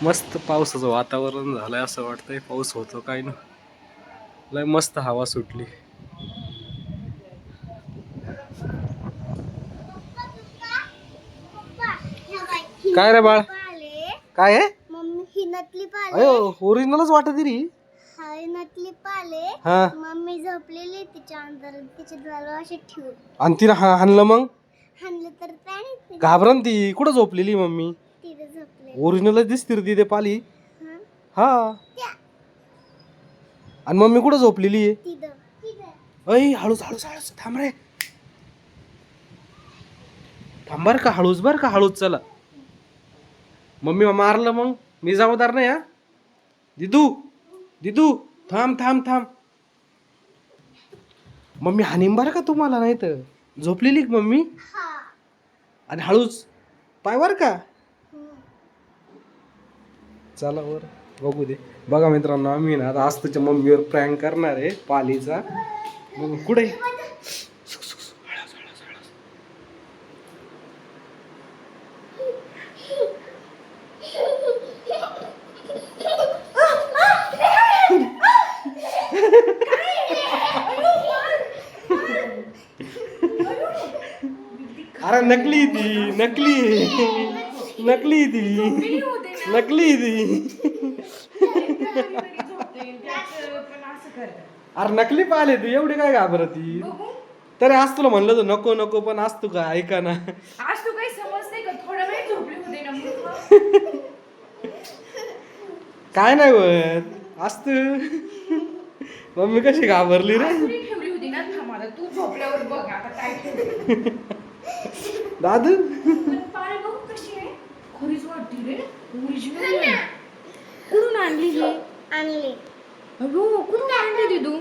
मस्त पावसाचं वातावरण झालंय, असं वाटतंय पाऊस होतो काय ना. लय मस्त हवा सुटली. काय रे बाळ, काय आहे? मम्मी ही नकली पाले. अयो ओरिजिनलच वाटत री. हाय नकली पाले. हा मम्मी झोपलेली तिच्या अंदर, तिचे डोळे असे ठेवून. आणि तिला हाणलं मग? हाणलं तर त्याने घाबरन ती. कुठं झोपलेली मम्मी? तिथे झोपले. ओरिजिनलच दिसते रे ती, ते पाली. हा हा त्या आणि मम्मी कुठं झोपलेली आहे? तिथं. अय हळूच हळूच हळूच थांब रे. थांब बर का, हळूच बर का, हळूच. चला मम्मी मारलं मग मी जबाबदार नाही. हा दिदू, दिदू थांब थांब थांब. मम्मी हानीम बर का तुम्हाला, नाही तर झोपलेली का मम्मी? हा आणि हळूच पाय बर का. चला वर बघू दे. बघा मित्रांनो, आम्ही ना आता आज तुझ्या मम्मीवर प्रँक करणार आहे पालीचा. मग कुठे अरे नकली ती, नकली नकली ती, नकली ती. अरे नकली पाहिले तू, एवढी काय घाबरती? तरी आज तुला म्हणलं तर नको नको, पण आज तू का ऐका ना. आज तू काही समजते का? थोडा वेळ झोपली होते ना. काय नाही होत आज तू. मम्मी कशी घाबरली रे. ठेवली होती ना थांबाला. तू झोपल्यावर बघ आता काय ठेवली. दादू पाय बघ कशी आहे. खरीच वाटते रे. ओरिजिनल कुठून आणली ही? आणली. अगो कुठून आणली ती तू?